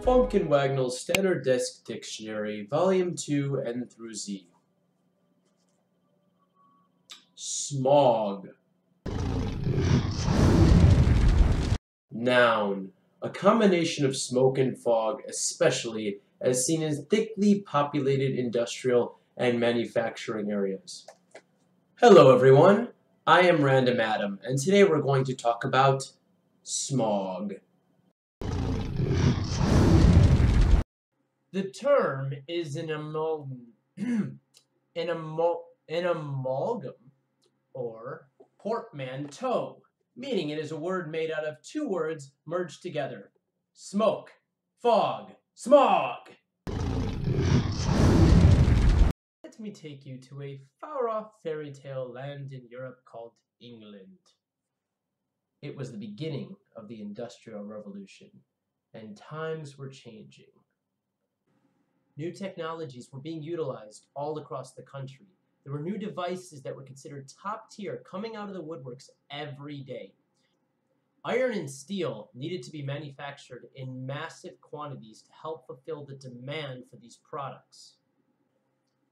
Fomkin Wagnall's Standard Desk Dictionary, Volume 2, N through Z. Smog. Noun. A combination of smoke and fog, especially as seen in thickly populated industrial and manufacturing areas. Hello everyone, I am Random Adam, and today we're going to talk about smog. The term is an amalgam or portmanteau, meaning it is a word made out of two words merged together. Smoke, fog, smog. Let me take you to a far-off fairy tale land in Europe called England. It was the beginning of the Industrial Revolution, and times were changing. New technologies were being utilized all across the country. There were new devices that were considered top tier coming out of the woodworks every day. Iron and steel needed to be manufactured in massive quantities to help fulfill the demand for these products.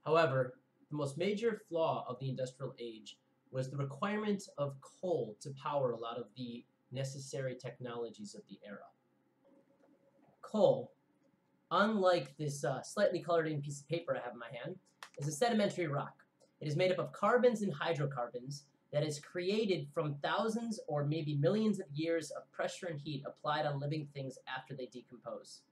However, the most major flaw of the industrial age was the requirement of coal to power a lot of the necessary technologies of the era. Coal, unlike this slightly colored in piece of paper I have in my hand, is a sedimentary rock. It is made up of carbons and hydrocarbons that is created from thousands or maybe millions of years of pressure and heat applied on living things after they decompose.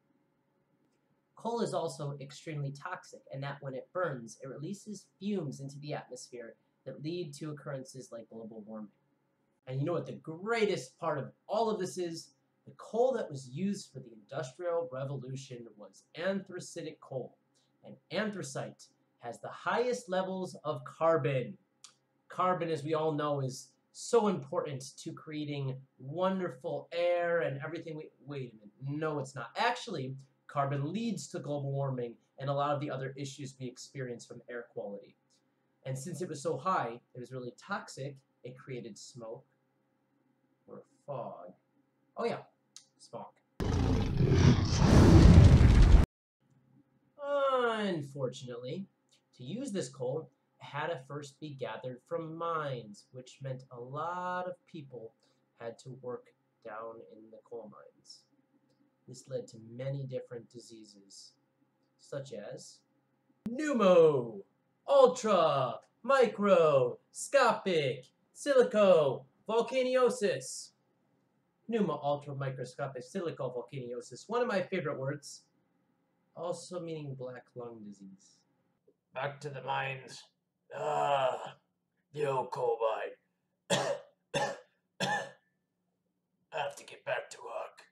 Coal is also extremely toxic, and that when it burns, it releases fumes into the atmosphere that lead to occurrences like global warming. And you know what the greatest part of all of this is? The coal that was used for the Industrial Revolution was anthracitic coal, and anthracite has the highest levels of carbon. Carbon, as we all know, is so important to creating wonderful air and everything. Wait a minute, no it's not. Actually, carbon leads to global warming and a lot of the other issues we experience from air quality. And since it was so high, it was really toxic, it created smoke or fog. Oh yeah, smog. Unfortunately, to use this coal, it had to first be gathered from mines, which meant a lot of people had to work down in the coal mines. This led to many different diseases, such as pneumo, ultra, microscopic, silico, volcaniosis. Pneumo, ultra, microscopic, silico, volcaniosis, one of my favorite words, also meaning black lung disease. Back to the mines. The old coal mine. I have to get back to work.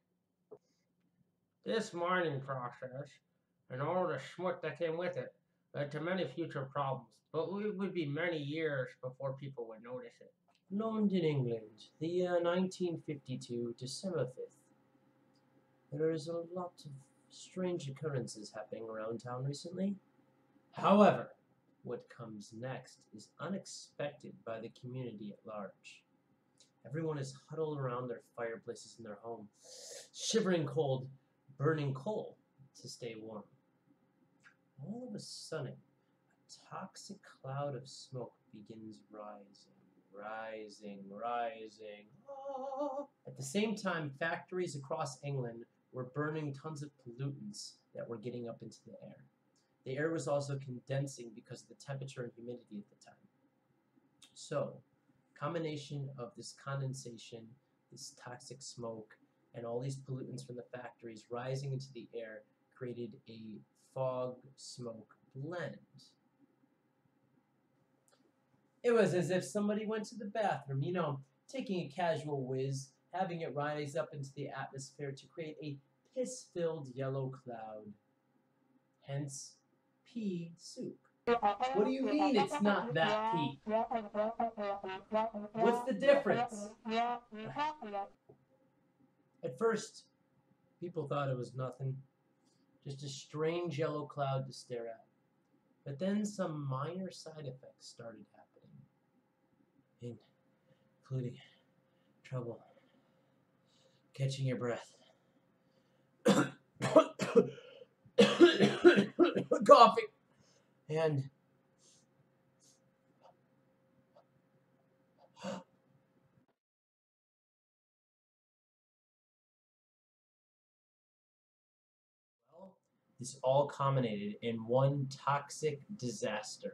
This mining process, and all the smut that came with it, led to many future problems, but it would be many years before people would notice it. London, England, the year 1952, December 5th. There is a lot of strange occurrences happening around town recently. However, what comes next is unexpected by the community at large. Everyone is huddled around their fireplaces in their home, shivering cold, burning coal to stay warm. All of a sudden, a toxic cloud of smoke begins rising. At the same time, factories across England were burning tons of pollutants that were getting up into the air. The air was also condensing because of the temperature and humidity at the time. So, combination of this condensation, this toxic smoke, and all these pollutants from the factories rising into the air created a fog-smoke blend. It was as if somebody went to the bathroom, taking a casual whiz, having it rise up into the atmosphere to create a piss-filled yellow cloud. Hence, pea soup. What do you mean it's not that pea? What's the difference? At first, people thought it was nothing, just a strange yellow cloud to stare at. But then some minor side effects started happening, including trouble catching your breath. coughing, and well, this all culminated in one toxic disaster,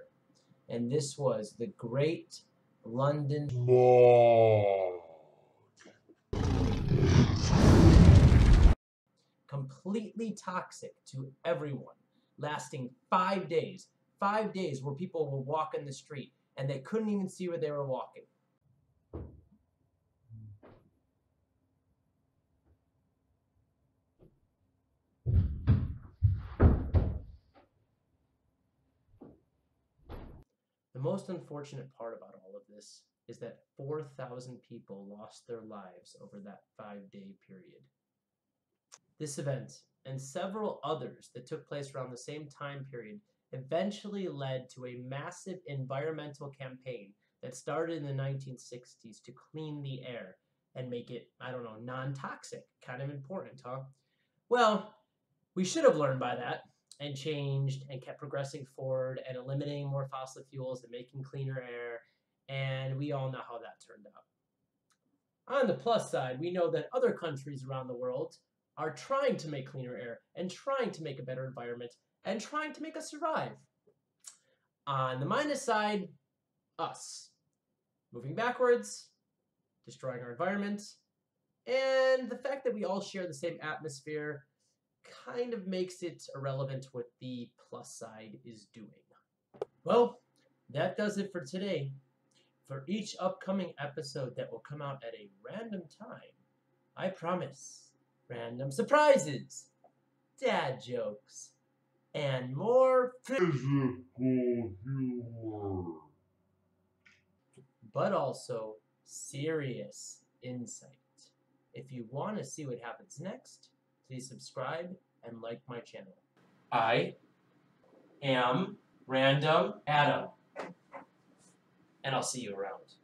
and this was the Great London Smog. completely toxic to everyone, lasting 5 days. 5 days where people were walking the street and they couldn't even see where they were walking. The most unfortunate part about all of this is that 4,000 people lost their lives over that 5 day period. This event, and several others that took place around the same time period, eventually led to a massive environmental campaign that started in the 1960s to clean the air and make it, I don't know, non-toxic. Kind of important, huh? Well, we should have learned by that and changed and kept progressing forward and eliminating more fossil fuels and making cleaner air, and we all know how that turned out. On the plus side, we know that other countries around the world are trying to make cleaner air and trying to make a better environment and trying to make us survive. On the minus side, us. Moving backwards, destroying our environment, and the fact that we all share the same atmosphere kind of makes it irrelevant what the plus side is doing. Well, that does it for today. For each upcoming episode that will come out at a random time, I promise, random surprises, dad jokes, and more Physical humor. but also serious insight. If you want to see what happens next, please subscribe and like my channel. I am Random Adam, and I'll see you around.